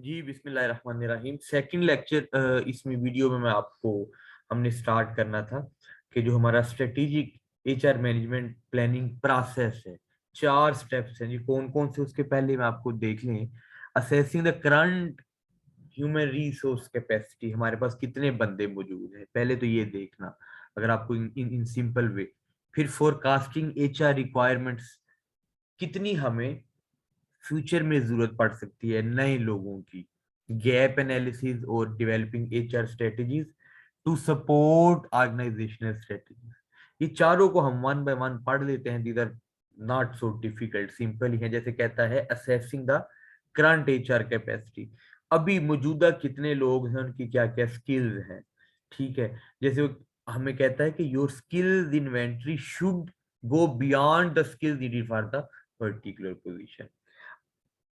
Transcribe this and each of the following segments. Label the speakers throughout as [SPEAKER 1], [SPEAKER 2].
[SPEAKER 1] जी बिस्मिल्लाहिर्रहमानिर्रहीम। Second lecture इसमें video में मैं आपको हमने स्टार्ट करना था कि जो हमारा strategic HR management planning process है, 4 स्टेप्स हैं जी। कौन कौन से उसके पहले मैं आपको देख लें। Assessing the current human resource capacity, हमारे पास कितने बंदे मौजूद हैं, पहले तो ये देखना अगर आपको इन सिंपल वे। फिर फोरकास्टिंग एचआर रिक्वायरमेंट्स, कितनी हमें फ्यूचर में जरूरत पड़ सकती है नए लोगों की। गैप एनालिसिस और developing HR strategies to support organisational strategies. ये चारों को हम वन बाय वन पढ़ लेते हैं। These are not so difficult, simple ही है। जैसे कहता है assessing the current HR capacity, अभी मौजूदा कितने लोग हैं, उनकी क्या क्या स्किल्स हैं। ठीक है, जैसे वो हमें कहता है कि your skills inventory should go beyond the skills needed for the particular position.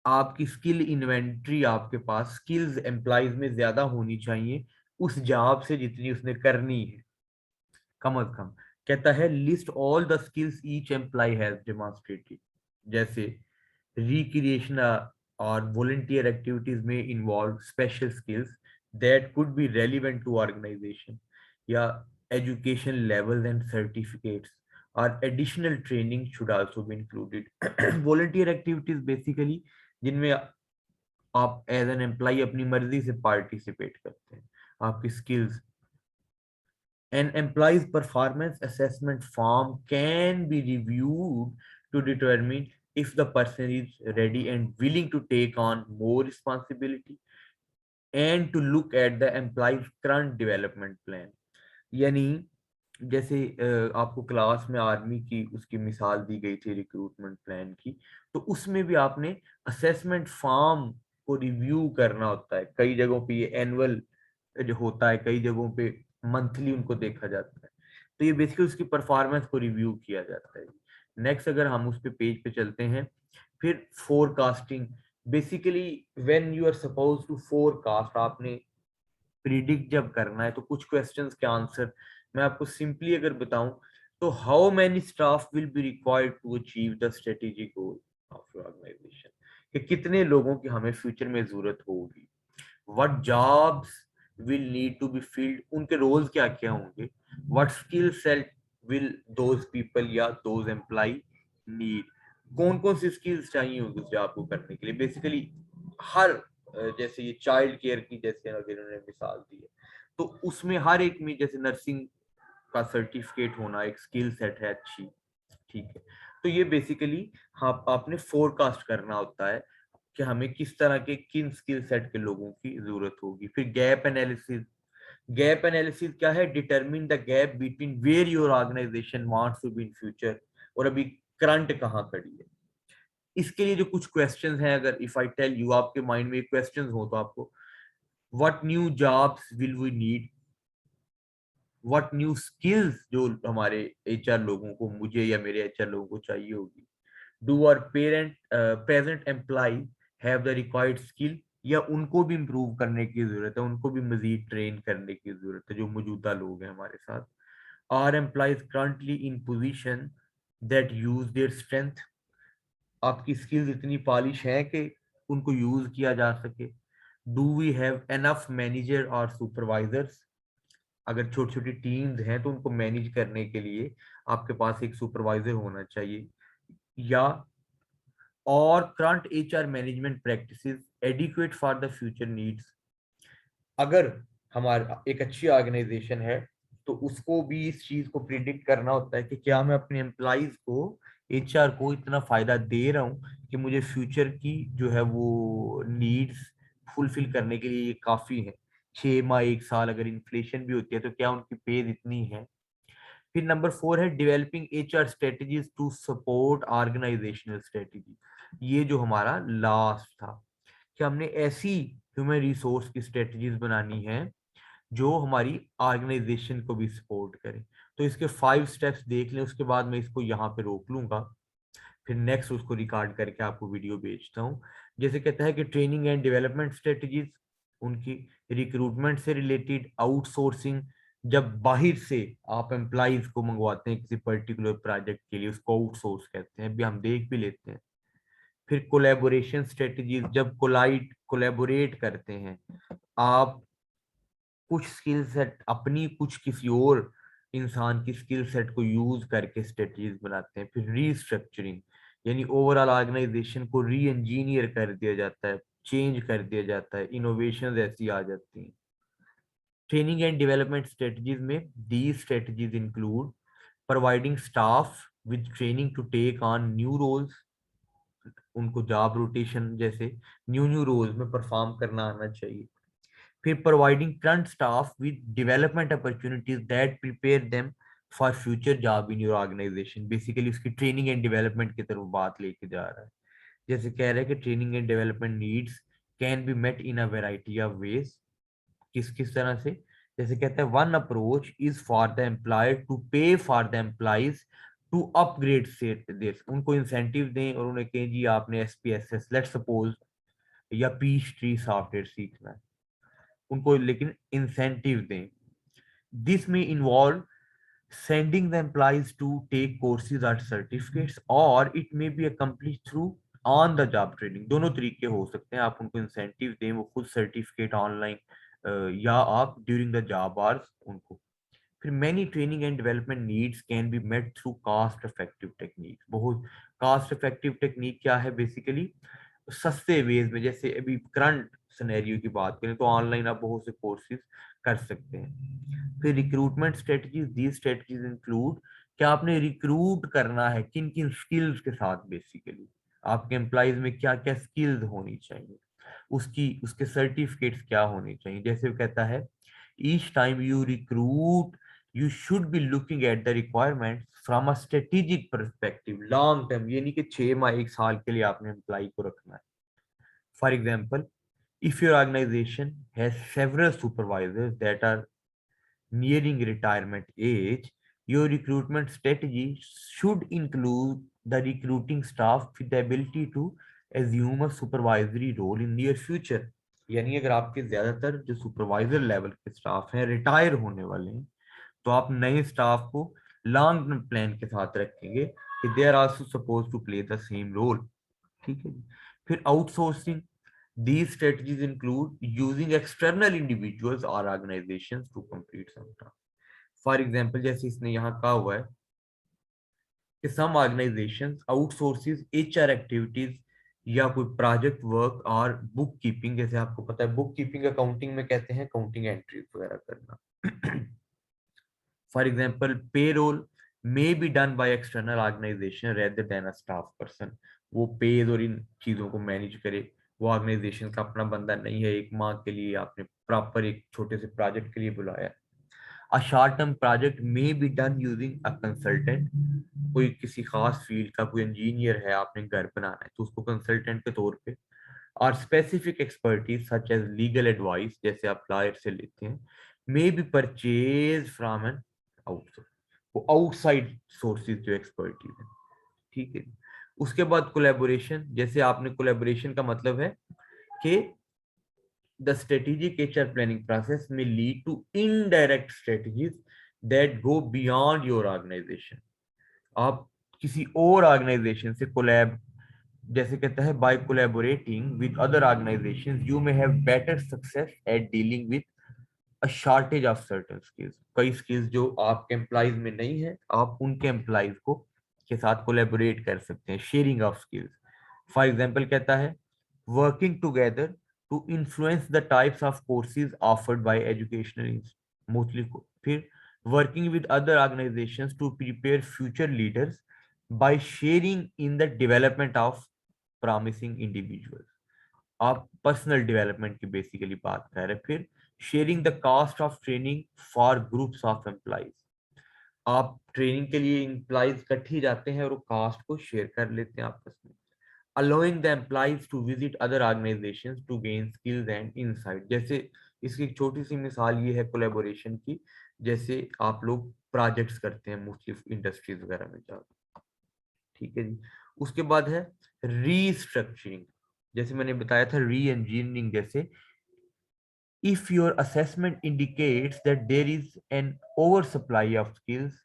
[SPEAKER 1] आपकी स्किल इन्वेंट्री, आपके पास स्किल्स एम्प्लॉयज में ज्यादा होनी चाहिए उस जॉब से जितनी उसने करनी है, कम अज कम। कहता है list all the skills each employ has demonstrated, जैसे रिक्रिएशन और वॉलंटियर एक्टिविटीज में involve special skills that could be relevant to organisation, या एजुकेशन लेवल्स एंड सर्टिफिकेट्स और additional training should also be included. Volunteer activities basically जिनमें आप as an employ अपनी मर्जी से पार्टिसिपेट करते हैं। आपकी skills, an employee's performance assessment form can be reviewed to determine if the person is ready and willing to take on more responsibility and to look at the employee's current development plan। यानी जैसे आपको class में army की उसकी मिसाल दी गई थी recruitment plan की, तो उसमें भी आपने असेसमेंट फॉर्म को रिव्यू करना होता है। कई जगहों पे ये एनुअल जो होता है, कई जगहों पे मंथली उनको देखा जाता है। तो ये बेसिकली उसकी परफॉर्मेंस को रिव्यू किया जाता है। नेक्स्ट अगर हम उस पे पेज पे चलते हैं, फिर forecasting. Basically when you are suppose to forecast, आपने प्रिडिक्ट जब करना है, तो कुछ क्वेश्चंस के आंसर मैं आपको सिंपली अगर बताऊं तो how many staff will be required to achieve the strategic goal of your organisation, कि कितने लोगों की हमें फ्यूचर में जरूरत होगी। What jobs will need to be filled, उनके रोल्स क्या क्या होंगे। What skill set will those people या दोज एम्प्लॉय नीड, कौन कौन सी स्किल्स चाहिए होंगी उस जॉब को करने के लिए। बेसिकली हर जैसे ये चाइल्ड केयर की जैसे अगर इन्होंने मिसाल दी है, तो उसमें हर एक में जैसे नर्सिंग का सर्टिफिकेट होना एक स्किल सेट है अच्छी। ठीक है, तो ये बेसिकली हाँ आपने फोरकास्ट करना होता है कि हमें किस तरह के किन स्किल सेट के लोगों की जरूरत होगी। फिर गैप एनालिसिस। गैप एनालिसिस क्या है? Determine the gap between where your organisation wants to be in future और अभी करंट कहाँ खड़ी है। इसके लिए जो कुछ क्वेश्चंस हैं, अगर इफ आई टेल यू, आपके माइंड में क्वेश्चंस हो तो आपको, what new jobs will we need, what new skills जो हमारे एचआर लोगों को, मुझे या मेरे एचआर लोगों को चाहिए होगी। Do our parent present employ have the required skill, या उनको भी इम्प्रूव करने की जरूरत है, उनको भी मजीद ट्रेन करने की जरूरत है जो मौजूदा लोग हैं हमारे साथ। Are employees currently in position that use their strength, आपकी स्किल्स इतनी पॉलिश है कि उनको यूज किया जा सके। Do we have enough manager और सुपरवाइजर्स, अगर छोटी छोटी टीम्स हैं तो उनको मैनेज करने के लिए आपके पास एक सुपरवाइजर होना चाहिए। या और current HR management practices adequate for the future needs, अगर हमारा एक अच्छी ऑर्गेनाइजेशन है तो उसको भी इस चीज को प्रिडिक्ट करना होता है कि क्या मैं अपने एम्प्लॉइज को, एचआर को इतना फायदा दे रहा हूँ कि मुझे फ्यूचर की जो है वो नीड्स फुलफिल करने के लिए ये काफी है। 6 माह 1 साल अगर इन्फ्लेशन भी होती है तो क्या उनकी पेज इतनी है। फिर नंबर 4 है developing HR strategies to support organisational strategy. ये जो हमारा लास्ट था कि हमने ऐसी ह्यूमन रिसोर्स की स्ट्रेटजीज बनानी है जो हमारी ऑर्गेनाइजेशन को भी सपोर्ट करे। तो इसके 5 स्टेप्स देख लें, उसके बाद मैं इसको यहाँ पे रोक लूंगा, फिर नेक्स्ट उसको रिकॉर्ड करके आपको वीडियो भेजता हूँ। जैसे कहता है कि ट्रेनिंग एंड डेवलपमेंट स्ट्रेटजीज, उनकी रिक्रूटमेंट से रिलेटेड। आउटसोर्सिंग, जब बाहर से आप एम्प्लॉयज को मंगवाते हैं किसी पर्टिकुलर प्रोजेक्ट के लिए, उसको आउटसोर्स कहते हैं, अभी हम देख भी लेते हैं। फिर कोलैबोरेशन स्ट्रेटजीज, जब कोलैबोरेट करते हैं आप, कुछ स्किल सेट अपनी, कुछ किसी और इंसान की स्किल सेट को यूज करके स्ट्रेटजीज बनाते हैं। फिर रीस्ट्रक्चरिंग, यानी ओवरऑल ऑर्गेनाइजेशन को री इंजीनियर कर दिया जाता है, चेंज कर दिया जाता है, इनोवेशन ऐसी आ जाती हैं। ट्रेनिंग एंड डेवलपमेंट स्ट्रेटजीज में the strategies include providing staff with training to take on new roles, उनको जॉब रोटेशन जैसे न्यू न्यू रोल्स में परफॉर्म करना आना चाहिए। फिर providing current staff with development opportunities that prepare them for future job in your organisation. Basically उसकी training and development की तरफ बात लेके जा रहा है। जैसे कह रहे हैं कि training and development needs can be met in a variety of ways. किस किस तरह से? जैसे कहते हैं one approach is for the employ to pay for the employees to upgrade this, उनको इंसेंटिव दें और उन्हें कहें जी आपने SPSS लेट सपोज या पीच ट्री सॉफ्टवेयर सीखना है, उनको लेकिन इंसेंटिव दें। दिस में involve sending the employees to take courses or certificates, or it may be accomplished through on the job training। दोनों तरीके हो सकते हैं, आप उनको इंसेंटिव दें, वो खुद सर्टिफिकेट ऑनलाइन या आप ड्यूरिंग द जॉब आवर्स उनको। फिर many training and development needs can be met through cost effective technique. बहुत कास्ट इफेक्टिव टेक्निक क्या है? बेसिकली सस्ते वेज में, जैसे अभी करंट सिनेरियो की बात करें तो ऑनलाइन आप बहुत से कोर्सेज कर सकते हैं। फिर रिक्रूटमेंट स्ट्रेटजीज, दी स्ट्रेटजीज इंक्लूड क्या आपने रिक्रूट करना है, किन किन स्किल्स के साथ, बेसिकली आपके एम्प्लॉयज में क्या क्या स्किल्स होनी चाहिए, उसकी उसके सर्टिफिकेट्स क्या होने चाहिए। जैसे वो कहता है each time you recruit you should be looking at the requirements from a strategic perspective, long term, ये नहीं कि 6 माह 1 साल के लिए आपने एम्प्लॉय को रखना है। For example, if your organization has several supervisors that are nearing retirement age, your recruitment strategy should include the recruiting staff with the ability to assume a supervisory role in near future। यानी अगर आपके ज्यादातर जो supervisor level के staff हैं retire होने वाले हैं, तो आप नए स्टाफ को लॉन्ग टर्म प्लान के साथ रखेंगे कि they are also suppose to play the same role. ठीक है जी। फिर outsourcing, these strategies include using external individuals or organizations to complete some task। For example, जैसे इसने यहाँ कहा हुआ है कि सम ऑर्गेनाइजेशंस आउटसोर्सेज HR एक्टिविटीज या कोई प्रोजेक्ट वर्क और बुक कीपिंग। जैसे आपको पता है बुक कीपिंग अकाउंटिंग में कहते हैं अकाउंटिंग एंट्रीज वगैरह करना। For example, payroll may be done by external organization rather than a staff person। वो पेज और इन चीजों को मैनेज करे, वो ऑर्गेनाइजेशन का अपना बंदा नहीं है। 1 माह के लिए आपने प्रॉपर एक छोटे से प्रोजेक्ट के लिए बुलाया। A short term project may be done using a consultant, कोई किसी खास फील्ड का कोई इंजीनियर है, आपने घर बनाना है तो उसको कंसल्टेंट के तौर पे। और specific expertise such as legal advice, जैसे आप लॉयर से लेते हैं, may be purchase from an outsource, वो आउटसाइड सोर्सेज जो एक्सपर्टीज है। ठीक है। उसके बाद कोलैबोरेशन, जैसे आपने कोलैबोरेशन का मतलब है कि the strategic HR planning process में lead to indirect strategies that go beyond your organisation. आप किसी और ऑर्गेनाइजेशन से कोलैब, जैसे कहता है by collaborating with other organisations you may have better success at dealing with a shortage of certain skills. कई skills जो आपके एम्प्लॉयज में नहीं है, आप उनके एम्प्लॉयज को के साथ कोलैबोरेट कर सकते हैं, sharing of skills. For example कहता है working together to influence the types of courses offered by educational mostly. फिर working with other organisations to prepare future leaders by sharing in the development of promising individuals. आप personal development की basically बात कर रहे हैं। फिर sharing the cost of training for groups of employees, आप training के लिए एम्प्लॉइज इकट्ठे जाते हैं और वो कास्ट को शेयर कर लेते हैं आपस में। Allowing the employees to visit other organisations to gain skills and insight. जैसे इसकी एक छोटी सी मिसाल ये है कोलैबोरेशन की, जैसे आप लोग प्रोजेक्ट्स करते हैं मुख्तलिफ इंडस्ट्रीज वगैरह में जाकर। ठीक है जी। उसके बाद है रीस्ट्रक्चरिंग, जैसे मैंने बताया था री इंजीनियरिंग। जैसे if your assessment indicates that there is an oversupply of skills,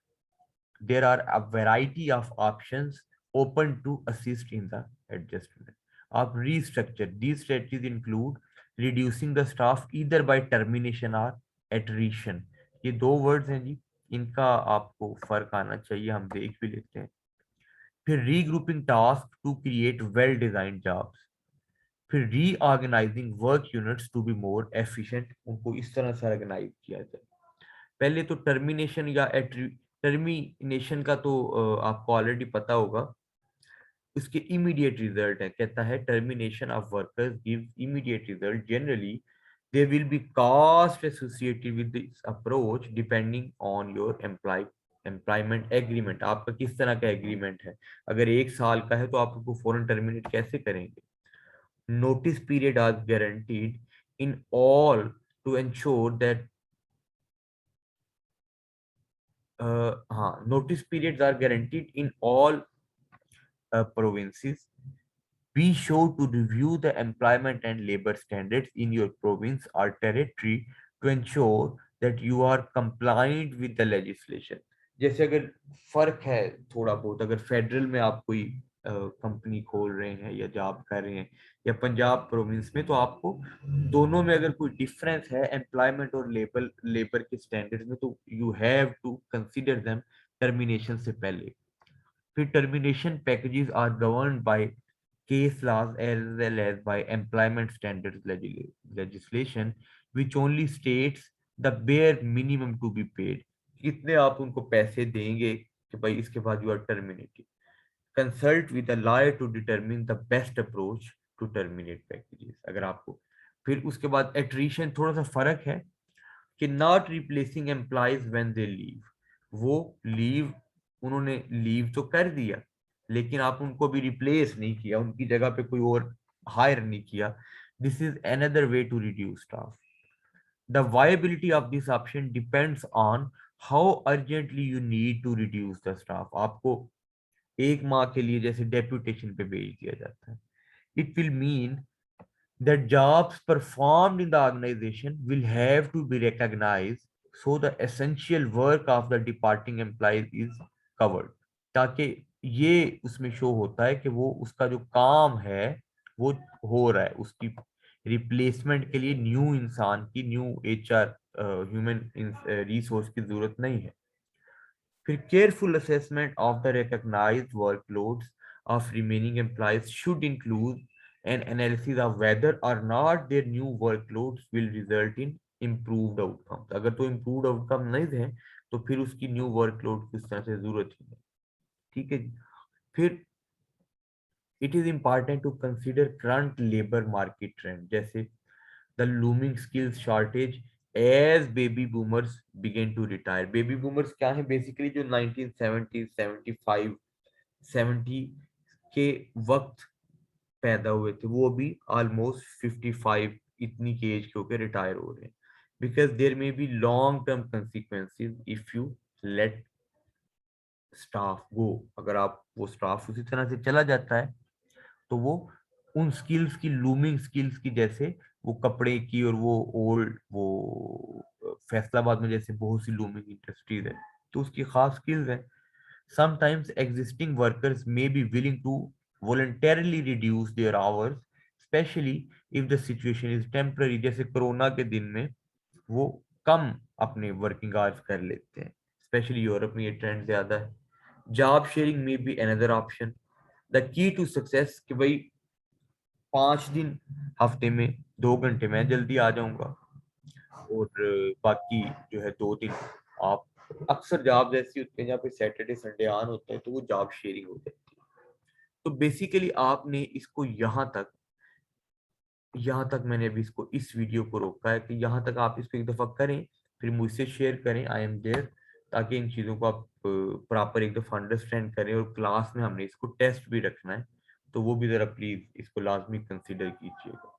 [SPEAKER 1] there are a variety of options open to assist in the adjustment. आप restructure. These strategies include reducing the staff either by termination or attrition. ये दो words हैं जी, इनका आपको फर्क आना चाहिए, हम देख भी लेते हैं. फिर regrouping task to create well designed jobs. फिर reorganising work units to be more efficient. उनको इस तरह से ऑर्गेनाइज किया जाए. पहले तो टर्मिनेशन या टर्मिनेशन का तो आपको ऑलरेडी पता होगा. उसके इमीडिएट रिजल्ट है, कहता है termination of workers gives immediate result. Generally there will be cost associated with this approach depending on your employment agreement. आपका किस तरह का एग्रीमेंट है. अगर 1 साल का है तो आप उसको फौरन टर्मिनेट कैसे करेंगे. Notice period are guaranteed in all to ensure that हाँ, notice periods are guaranteed in all provinces. Be sure to review the employment and labor standards in your province or territory to ensure that you are compliant with the legislation. जैसे अगर फर्क है थोड़ा बहुत, अगर federal में आप कोई कंपनी खोल रहे हैं या जॉब कर रहे हैं या पंजाब प्रोविंस में, तो आपको दोनों में अगर कोई डिफरेंस है एम्प्लॉयमेंट और लेबर के स्टैंडर्ड्स में, तो you have to consider them termination से पहले. फिर termination packages are governed by case laws as well as by employment standards legislation, which only states the bare minimum to be paid. कितने आप उनको पैसे देंगे कि भाई इसके बाद you are terminated. Consult with the lawyer to determine the best approach to terminate packages. अगर आपको फिर उसके बाद एट्रीशन, थोड़ा सा फर्क है कि not replacing employees when they leave. वो लीव, उन्होंने लीव तो कर दिया लेकिन आप उनको भी रिप्लेस नहीं किया, उनकी जगह पे कोई और हायर नहीं किया. This is another way to reduce staff. The viability of this option depends on how urgently you need to reduce the staff. आपको 1 माह के लिए जैसे डेप्यूटेशन पे भेज दिया जाता है, it will mean that jobs performed in the organization will have to be recognized, so the essential work of the departing employees is covered. ताकि ये उसमें शो होता है कि वो उसका जो काम है वो हो रहा है, उसकी रिप्लेसमेंट के लिए न्यू इंसान की, न्यू एचआर ह्यूमन रिसोर्स की जरूरत नहीं है. फिर careful assessment of the recognized workloads of remaining employees should include an analysis of whether or not their new workloads will result in improved outcomes. अगर तो improved outcome नहीं है तो फिर उसकी new workload किस तरह से जरूरत ही नहीं. ठीक है जी. फिर it is important to consider current labor market trend, जैसे the looming skills shortage as baby boomers begin to retire. Baby boomers क्या है बेसिकली, जो 1970 75 70 के वक्त पैदा हुए थे, वो अभी ऑलमोस्ट 55 इतनी के एज के होकर रिटायर हो रहे हैं. Because there may be long term consequences if you let staff go. अगर आप वो स्टाफ उसी तरह से चला जाता है तो वो उन स्किल्स की, लूमिंग स्किल्स की, जैसे वो कपड़े की और वो ओल्ड वो फैसलाबाद में जैसे बहुत सी लूमिंग इंडस्ट्रीज है तो उसकी खास स्किल्स है. Sometimes existing workers may be willing to voluntarily reduce their hours, especially if the situation is temporary. जैसे कोरोना के दिन में वो कम अपने वर्किंग आवर्स कर लेते हैं, स्पेशली यूरोप में ये ट्रेंड ज्यादा है. Job sharing may be another option. The key to success कि भाई 5 दिन हफ्ते में 2 घंटे मैं जल्दी आ जाऊंगा और बाकी जो है 2 दिन आप. अक्सर जॉब ऐसी होती है जहाँ पे सैटरडे संडे ऑन होता है तो वो जॉब शेयरिंग हो जाती है. तो बेसिकली आपने इसको यहाँ तक मैंने अभी इसको इस वीडियो को रोका है कि यहाँ तक आप इसको एक दफा करें, फिर मुझसे शेयर करें, आई एम देयर, ताकि इन चीज़ों को आप प्रॉपर एक दफा अंडरस्टैंड करें. और क्लास में हमने इसको टेस्ट भी रखना है तो वो भी ज़रा प्लीज़ इसको लाजमी कंसिडर कीजिएगा.